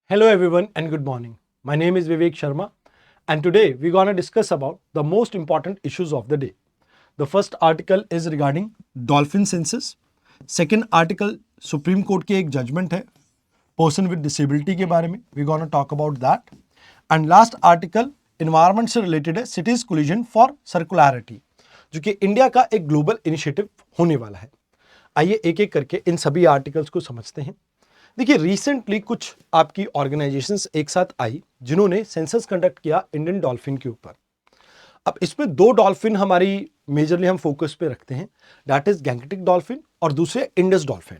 Hello everyone and good morning. My name is Vivek Sharma and today we're going to discuss about the most important issues of the day. The first article is regarding dolphin census. Second article Supreme Court की एक judgment है person with disability के बारे में. We're going to talk about that. And last article environment से related है cities collision for circularity जो कि इंडिया का एक ग्लोबल इनिशिएटिव होने वाला है. आइए एक एक करके इन सभी आर्टिकल्स को समझते हैं. देखिए रिसेंटली कुछ आपकी ऑर्गेनाइजेशंस एक साथ आई जिन्होंने सेंसस कंडक्ट किया इंडियन डॉल्फिन के ऊपर. अब इसमें दो डॉल्फिन हमारी मेजरली हम फोकस पे रखते हैं, दैट इज गैंगटिक डॉल्फिन और दूसरे इंडस डॉल्फिन.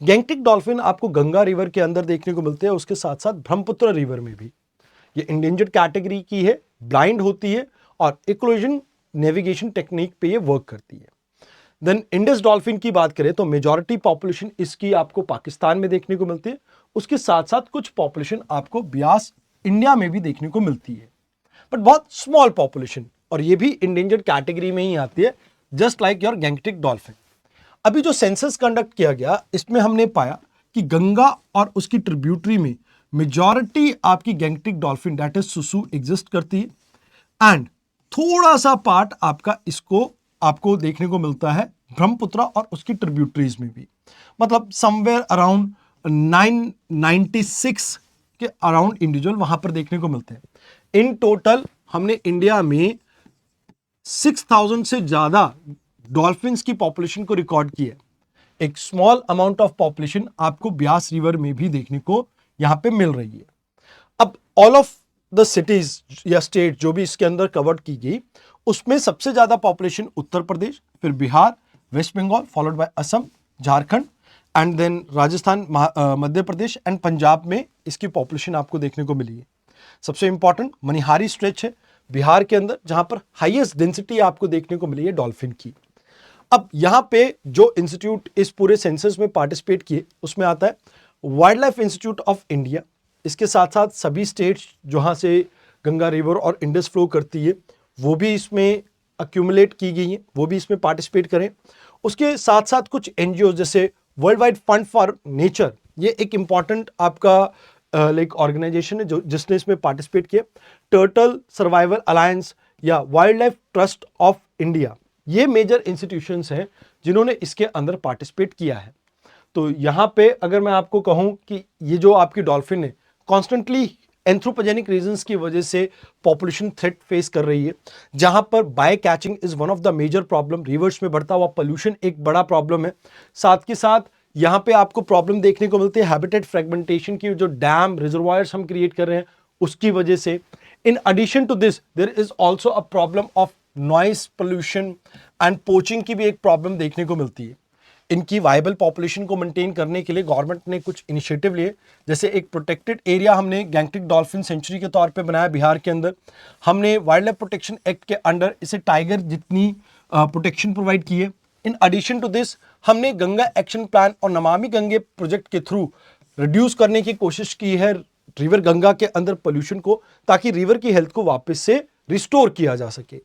गैंगटिक डॉल्फिन आपको गंगा रिवर के अंदर देखने को मिलते हैं, उसके साथ साथ ब्रह्मपुत्र रिवर में भी. ये इंडेंजर्ड कैटेगरी की है, ब्लाइंड होती है और इकोलॉजन नेविगेशन टेक्निक पे ये वर्क करती है. देन इंडस डॉल्फिन की बात करें तो मेजॉरिटी पॉपुलेशन इसकी आपको पाकिस्तान में देखने को मिलती है, उसके साथ साथ कुछ पॉपुलेशन आपको ब्यास इंडिया में भी देखने को मिलती है, बट बहुत स्मॉल पॉपुलेशन, और ये भी इंडेंजर्ड कैटेगरी में ही आती है just like your Gangetic dolphin. अभी जो सेंसस कंडक्ट किया गया इसमें हमने पाया कि गंगा और उसकी ट्रिब्यूटरी में मेजॉरिटी आपकी गैंगटिक डॉल्फिन दैट इज सुसु एग्जिस्ट करती है एंड थोड़ा सा पार्ट आपका इसको आपको देखने को मिलता है ब्रह्मपुत्र और उसकी ट्रिब्यूटरीज में भी. मतलब समवेयर अराउंड 996 के अराउंड इंडिविजुअल वहां पर देखने को मिलते हैं. इन टोटल हमने इंडिया में 6000 से ज्यादा डॉल्फिन्स की पॉपुलेशन को रिकॉर्ड की है. एक स्मॉल अमाउंट ऑफ पॉपुलेशन आपको ब्यास रिवर में भी देखने को यहां पे मिल रही है. अब ऑल ऑफ द सिटीज या स्टेट जो भी इसके अंदर कवर की गई उसमें सबसे ज्यादा पॉपुलेशन उत्तर प्रदेश, फिर Bihar, West Bengal, followed by Assam, Jharkhand and then Rajasthan, Madhya Pradesh and Punjab में इसकी पॉपुलेशन आपको देखने को मिली है. सबसे इंपॉर्टेंट मनिहारी स्ट्रेच है बिहार के अंदर जहां पर हाईएस्ट डेंसिटी आपको देखने को मिली है डॉल्फिन की. अब यहां पे जो इंस्टीट्यूट इस पूरे सेंसस में पार्टिसिपेट किए उसमें आता है wild life institute of India. इसके साथ साथ सभी स्टेट्स जहां से गंगा रिवर और इंडस फ्लो करती है वो भी इसमें अक्यूमुलेट की गई हैं, वो भी इसमें पार्टिसिपेट करें. उसके साथ साथ कुछ एनजीओ जैसे world wide fund for nature, ये एक इंपॉर्टेंट आपका लाइक ऑर्गेनाइजेशन है जो जिसने इसमें पार्टिसिपेट किया. टर्टल सर्वाइवल अलायंस या wild life trust of India, ये मेजर इंस्टीट्यूशंस हैं जिन्होंने इसके अंदर पार्टिसिपेट किया है. तो यहाँ पे अगर मैं आपको कहूँ कि ये जो आपकी डॉल्फिन है कॉन्स्टेंटली एंथ्रोपोजेनिक रीजंस की वजह से पॉपुलेशन थ्रेट फेस कर रही है, जहां पर by catching is one of the major problem. Rivers में बढ़ता हुआ पोल्यूशन एक बड़ा प्रॉब्लम है. साथ के साथ यहां पे आपको प्रॉब्लम देखने को मिलती है हैबिटेट फ्रेगमेंटेशन की, जो डैम रिजर्वायर्स हम क्रिएट कर रहे हैं उसकी वजह से. In addition to this there is also a problem of noise pollution and poaching की भी एक प्रॉब्लम देखने को मिलती है. इनकी वायबल पॉपुलेशन को मेंटेन करने के लिए गवर्नमेंट ने कुछ इनिशिएटिव लिए, जैसे एक प्रोटेक्टेड एरिया हमने गैंगटिक डॉल्फिन सेंचुरी के तौर पे बनाया बिहार के अंदर. हमने वाइल्ड लाइफ प्रोटेक्शन एक्ट के अंडर इसे टाइगर जितनी प्रोटेक्शन प्रोवाइड की है. इन एडिशन टू दिस हमने गंगा एक्शन प्लान और नमामि गंगे प्रोजेक्ट के थ्रू रिड्यूस करने की कोशिश की है रिवर गंगा के अंदर पोल्यूशन को, ताकि रिवर की हेल्थ को वापस से रिस्टोर किया जा सके.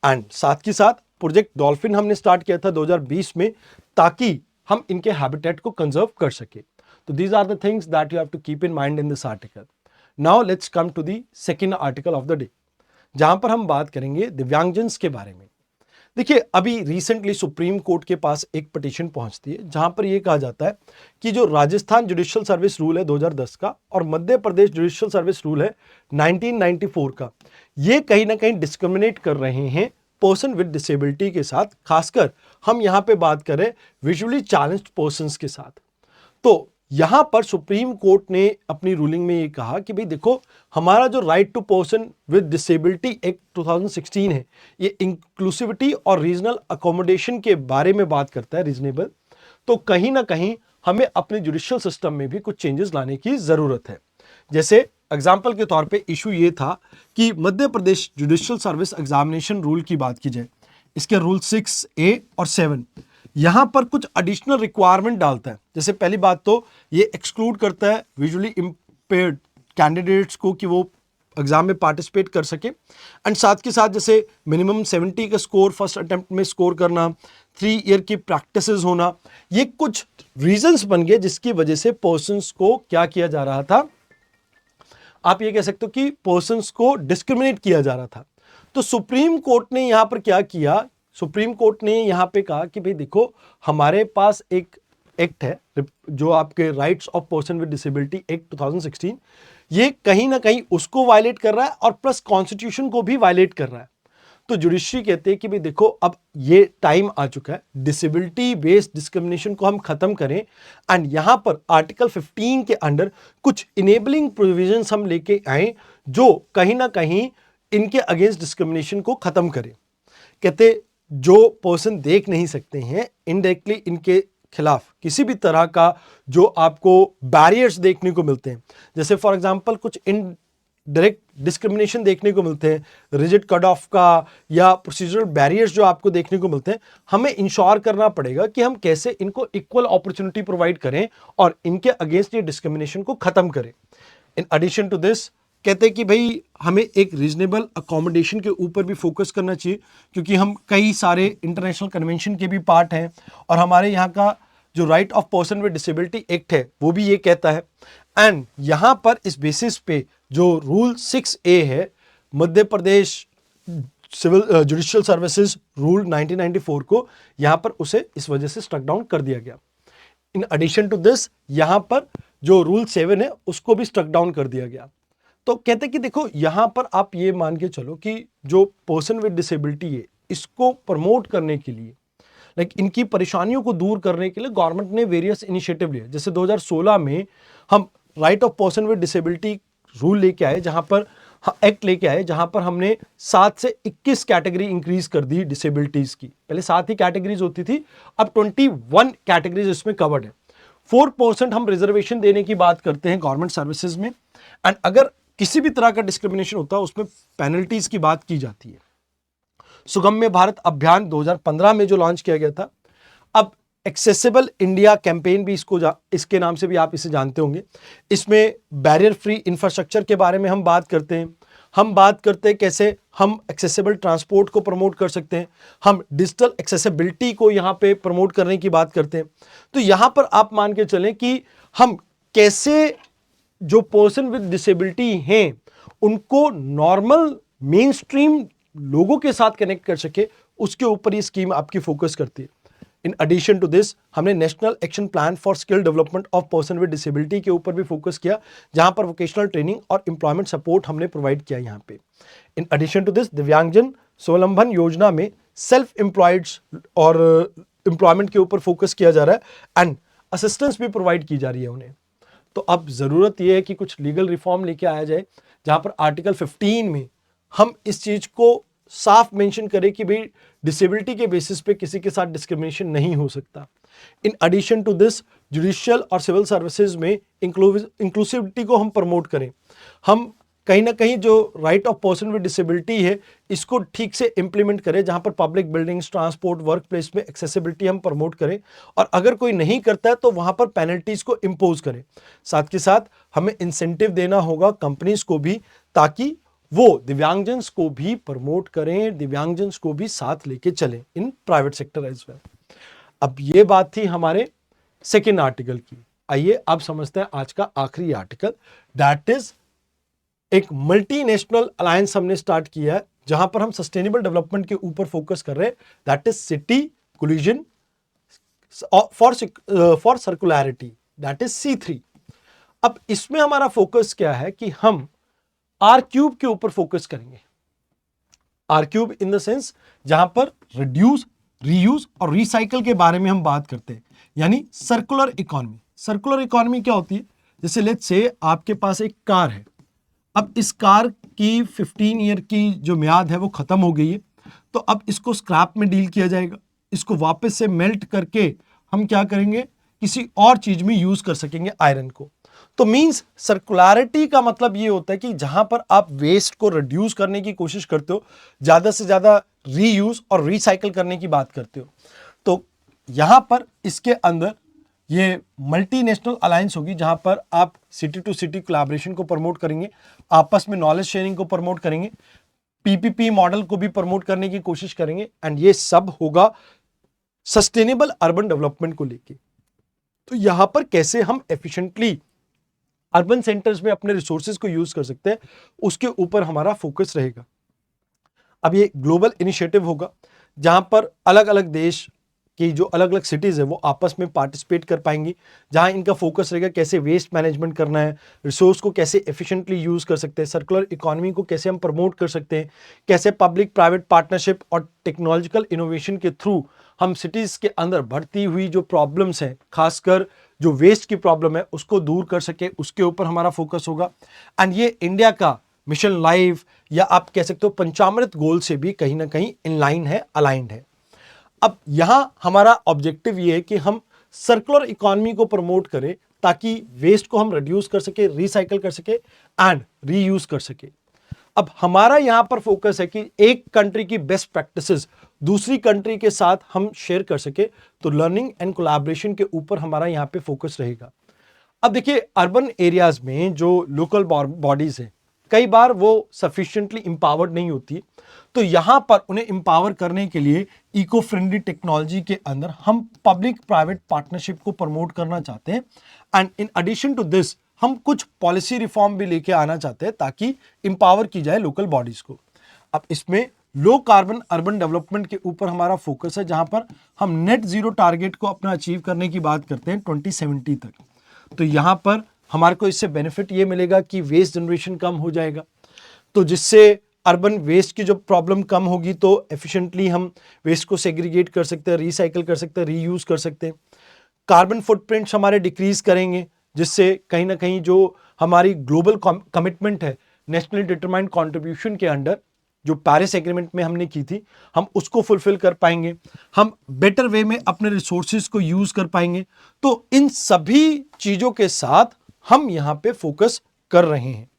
एंड साथ के साथ प्रोजेक्ट डॉल्फिन हमने स्टार्ट किया था 2020 में, ताकि हम इनके हैबिटेट को कंजर्व कर सके. तो these are the things that you have to keep in mind in this article. Now let's come to the second article of the day, जहां पर हम बात करेंगे दिव्यांगजन्स के बारे में. देखिए अभी रिसेंटली सुप्रीम कोर्ट के पास एक पिटीशन पहुंचती है जहां पर यह कहा जाता है कि जो राजस्थान जुडिशियल सर्विस रूल है 2010 का और Madhya Pradesh judicial service rule है 1994 का, ये कहीं ना कहीं डिस्क्रिमिनेट कर रहे हैं पर्सन विद डिसेबिलिटी के साथ. खासकर हम यहां पे बात करें विजुअली चैलेंज्ड पर्संस के साथ. तो यहां पर सुप्रीम कोर्ट ने अपनी रूलिंग में ये कहा कि भाई देखो, हमारा जो right to person with disability act 2016 है, ये इंक्लूसिविटी और रीजनल अकोमोडेशन के बारे में बात करता है, रीजनेबल. तो कहीं ना कहीं हमें अपने जुडिशियल सिस्टम में भी कुछ चेंजेस लाने की जरूरत है. जैसे एग्जाम्पल के तौर पे इशू ये था कि Madhya Pradesh judicial service examination rule की बात की जाए, इसके रूल 6A और 7 यहां पर कुछ एडिशनल रिक्वायरमेंट डालता है. जैसे पहली बात तो ये एक्सक्लूड करता है विजुअली इंपेयर्ड कैंडिडेट्स को कि वो एग्जाम में पार्टिसिपेट कर सके. एंड साथ के साथ जैसे मिनिमम 70 का स्कोर फर्स्ट अटेम्प्ट में स्कोर करना, 3 ईयर की प्रैक्टिसेस होना, ये कुछ रीजंस बन गए जिसकी वजह से पर्सन्स को क्या किया जा रहा था, आप ये कह सकते हो कि पर्सन्स को डिस्क्रिमिनेट किया जा रहा था। तो सुप्रीम कोर्ट ने यहां पर क्या किया, सुप्रीम कोर्ट ने यहां पे कहा कि भाई देखो, हमारे पास एक एक्ट है जो आपके rights of person with disability act 2016, ये कहीं ना कहीं उसको वायलेट कर रहा है और प्लस कॉन्स्टिट्यूशन को भी वायलेट कर रहा है। तो जुडिशरी कहते हैं कि भाई देखो, अब ये टाइम आ चुका है, डिसेबिलिटी बेस्ड डिस्क्रिमिनेशन को हम खत्म करें एंड यहां पर आर्टिकल 15 के अंडर कुछ इनेबलिंग प्रोविजंस हम लेके आए जो कहीं ना कहीं इनके अगेंस्ट डिस्क्रिमिनेशन को खत्म करें। कहते जो पर्सन देख नहीं सकते हैं, इनडायरेक्टली इनके खिलाफ किसी भी तरह का जो आपको बैरियर्स देखने को मिलते हैं, जैसे फॉर एग्जांपल कुछ इनडायरेक्ट डिस्क्रिमिनेशन देखने को मिलते हैं, रिजिड कट ऑफ का या प्रोसीजरल बैरियर्स जो आपको देखने को मिलते हैं, हमें इंश्योर करना पड़ेगा कि हम कैसे इनको इक्वल अपॉर्चुनिटी प्रोवाइड करें और इनके अगेंस्ट ये डिस्क्रिमिनेशन को खत्म करें। इन एडिशन टू दिस कहते हैं कि भाई हमें एक रीजनेबल अकोमोडेशन के ऊपर भी फोकस करना चाहिए, क्योंकि हम कई सारे इंटरनेशनल कन्वेंशन के भी पार्ट हैं और हमारे यहाँ का जो right of person with disability act है वो भी ये कहता है। एंड यहाँ पर इस बेसिस पे जो रूल 6A है, Madhya Pradesh civil judicial services rule 1994 को, यहाँ पर उसे इस वजह से स्ट्रक डाउन कर दिया गया। इन एडिशन टू दिस यहाँ पर जो रूल 7 है उसको भी स्ट्रक डाउन कर दिया गया। तो कहते हैं कि देखो, यहां पर आप ये मान के चलो कि जो पर्सन विद डिसेबिलिटी है इसको प्रमोट करने के लिए, लाइक इनकी परेशानियों को दूर करने के लिए गवर्नमेंट ने वेरियस इनिशिएटिव लिए। जैसे 2016 में हम right of person with disability rule लेके आए, जहां पर एक्ट लेके आए, जहां पर हमने 7 से 21 कैटेगरी इंक्रीज कर दी डिसेबिलिटीज की। पहले 7 ही कैटेगरीज होती थी, अब 21 कैटेगरीज इसमें कवर्ड है। 4% हम रिजर्वेशन देने की बात करते हैं गवर्नमेंट सर्विसेज में, एंड अगर किसी भी तरह का डिस्क्रिमिनेशन होता है उसमें पेनल्टीज की बात की जाती है। सुगम्य भारत अभियान 2015 में जो लॉन्च किया गया था, अब एक्सेसिबल इंडिया कैंपेन भी इसके नाम से भी आप इसे जानते होंगे। इसमें बैरियर फ्री इंफ्रास्ट्रक्चर के बारे में हम बात करते हैं। हम बात करते हैं कैसे हम एक्सेसिबल ट्रांसपोर्ट को प्रमोट कर सकते हैं, हम डिजिटल एक्सेसिबिलिटी को यहाँ पे प्रमोट करने की बात करते हैं। तो यहाँ पर आप मान के चलें कि हम कैसे जो पर्सन विद डिसेबिलिटी हैं उनको नॉर्मल मेन स्ट्रीम लोगों के साथ कनेक्ट कर सके, उसके ऊपर ये स्कीम आपकी फोकस करती है। इन एडिशन टू दिस हमने national action plan for skill development of person with disability के ऊपर भी फोकस किया, जहां पर वोकेशनल ट्रेनिंग और एम्प्लॉयमेंट सपोर्ट हमने प्रोवाइड किया यहाँ पे। इन एडिशन टू दिस दिव्यांगजन स्वावलंबन योजना में सेल्फ एम्प्लॉयड्स और एम्प्लॉयमेंट के ऊपर फोकस किया जा रहा है एंड असिस्टेंस भी प्रोवाइड की जा रही है उन्हें। तो अब जरूरत यह है कि कुछ लीगल रिफॉर्म लेके आया जाए, जहां पर आर्टिकल 15 में हम इस चीज को साफ मेंशन करें कि भाई डिसेबिलिटी के बेसिस पे किसी के साथ डिस्क्रिमिनेशन नहीं हो सकता। In addition to this judicial और सिविल सर्विसेज में इंक्लूसिविटी को हम प्रमोट करें। हम कहीं ना कहीं जो right of person with disability है इसको ठीक से इंप्लीमेंट करें, जहां पर public buildings, transport, work place में एक्सेसिबिलिटी हम प्रमोट करें, और अगर कोई नहीं करता है तो वहां पर पेनल्टीज को इम्पोज करें। साथ के साथ हमें इंसेंटिव देना होगा कंपनीज को भी, ताकि वो दिव्यांगजन्स को भी प्रमोट करें, दिव्यांगजन्स को भी साथ लेके चलें in private sector as well. अब ये बात थी हमारे सेकेंड आर्टिकल की। आइए अब समझते हैं आज का आखिरी आर्टिकल, दैट इज एक मल्टीनेशनल अलायंस हमने स्टार्ट किया है, जहां पर हम सस्टेनेबल डेवलपमेंट के ऊपर फोकस कर रहे हैं, that is city collision for circularity, that is C3। अब इसमें हमारा फोकस क्या है कि हम R³ के ऊपर फोकस करेंगे। R³ इन द सेंस जहां पर रिड्यूस, रीयूज और रिसाइकल के बारे में हम बात करते हैं, यानी सर्कुलर इकोनॉमी। सर्कुलर इकोनॉमी क्या होती है? जैसे लेट्स से आपके पास एक कार है, अब इस कार की 15 ईयर की जो म्याद है वो खत्म हो गई है, तो अब इसको स्क्रैप में डील किया जाएगा। इसको वापस से मेल्ट करके हम क्या करेंगे, किसी और चीज में यूज कर सकेंगे आयरन को। तो मींस सर्कुलरिटी का मतलब ये होता है कि जहां पर आप वेस्ट को रिड्यूस करने की कोशिश करते हो, ज्यादा से ज्यादा रीयूज और रिसाइकल करने की बात करते हो। तो यहां पर इसके अंदर ये मल्टीनेशनल अलायंस होगी, जहां पर आप सिटी टू सिटी कोलैबोरेशन को प्रमोट करेंगे, आपस में नॉलेज शेयरिंग को प्रमोट करेंगे, PPP मॉडल को भी प्रमोट करने की कोशिश करेंगे, एंड ये सब होगा सस्टेनेबल अर्बन डेवलपमेंट को लेके। तो यहां पर कैसे हम एफिशिएंटली अर्बन सेंटर्स में अपने रिसोर्सेज को यूज कर सकते हैं, उसके ऊपर हमारा फोकस रहेगा। अब ये ग्लोबल इनिशिएटिव होगा जहां पर अलग अलग देश की जो अलग अलग सिटीज है वो आपस में पार्टिसिपेट कर पाएंगी, जहां इनका फोकस रहेगा कैसे वेस्ट मैनेजमेंट करना है, रिसोर्स को कैसे एफिशिएंटली यूज कर सकते हैं, सर्कुलर इकोनॉमी को कैसे हम प्रमोट कर सकते हैं, कैसे पब्लिक प्राइवेट पार्टनरशिप और टेक्नोलॉजिकल इनोवेशन के थ्रू हम सिटीज के अंदर बढ़ती हुई जो प्रॉब्लम्स हैं, खासकर जो वेस्ट की प्रॉब्लम है उसको दूर कर सके, उसके ऊपर हमारा फोकस होगा। एंड ये इंडिया का मिशन लाइफ या आप कह सकते हो पंचामृत गोल से भी कहीं ना कहीं इनलाइन है, अलाइंड है। अब यहां हमारा ऑब्जेक्टिव ये है कि हम सर्कुलर इकोनॉमी को प्रमोट करें ताकि वेस्ट को हम रिड्यूस कर सके, रिसाइकल कर सके एंड रीयूज कर सके। अब हमारा यहां पर फोकस है कि एक कंट्री की बेस्ट प्रैक्टिसेस दूसरी कंट्री के साथ हम शेयर कर सके, तो लर्निंग एंड कोलैबोरेशन के ऊपर हमारा यहां पे फोकस रहेगा। अब देखिए अर्बन एरियाज में जो लोकल बॉडीज हैं कई बार वो सफिशिएंटली इंपावर्ड नहीं होती, तो यहां पर उन्हें इंपावर करने के लिए इको फ्रेंडली टेक्नोलॉजी के अंदर हम पब्लिक प्राइवेट पार्टनरशिप को प्रमोट करना चाहते हैं। And in addition to this हम कुछ पॉलिसी रिफॉर्म भी लेके आना चाहते हैं ताकि इंपावर की जाए लोकल बॉडीज को। अब इसमें लो कार्बन अर्बन डेवलपमेंट के ऊपर हमारा फोकस है, जहां पर हम नेट जीरो टारगेट को अपना अचीव करने की बात करते हैं 2070 तक। तो यहां पर हमारे को इससे बेनिफिट ये मिलेगा कि वेस्ट जनरेशन कम हो जाएगा, तो जिससे अर्बन वेस्ट की जो प्रॉब्लम कम होगी तो एफिशिएंटली हम वेस्ट को सेग्रीगेट कर सकते हैं, रिसाइकिल कर सकते हैं, रीयूज कर सकते हैं। कार्बन फुटप्रिंट्स हमारे डिक्रीज करेंगे, जिससे कहीं ना कहीं जो हमारी ग्लोबल कमिटमेंट है नेशनली डिटरमाइंड कंट्रीब्यूशन के अंडर जो पेरिस एग्रीमेंट में हमने की थी, हम उसको फुलफिल कर पाएंगे, हम बेटर वे में अपने रिसोर्सेज को यूज कर पाएंगे। तो इन सभी चीजों के साथ हम यहां पे फोकस कर रहे हैं।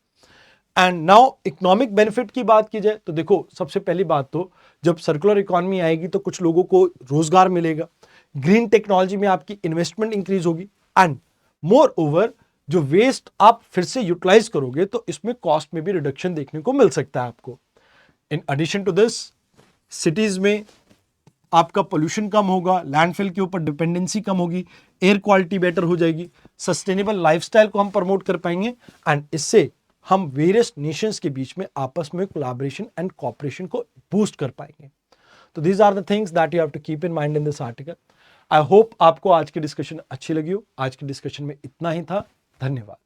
एंड नाउ इकोनॉमिक बेनिफिट की बात की जाए तो देखो, सबसे पहली बात तो जब सर्कुलर इकोनॉमी आएगी तो कुछ लोगों को रोजगार मिलेगा, ग्रीन टेक्नोलॉजी में आपकी इन्वेस्टमेंट इंक्रीज होगी, एंड मोर ओवर जो वेस्ट आप फिर से यूटिलाइज करोगे तो इसमें कॉस्ट में भी रिडक्शन देखने को मिल सकता है आपको। In addition to this cities में आपका पोल्यूशन कम होगा, लैंडफिल के ऊपर डिपेंडेंसी कम होगी, एयर क्वालिटी बेटर हो जाएगी, सस्टेनेबल लाइफस्टाइल को हम प्रमोट कर पाएंगे, एंड इससे हम वेरियस नेशंस के बीच में आपस में कोलैबोरेशन एंड कोऑपरेशन को बूस्ट कर पाएंगे। तो these are the things that you have to keep in mind in this article. I hope आपको आज की डिस्कशन अच्छी लगी हो। आज की डिस्कशन में इतना ही था। धन्यवाद।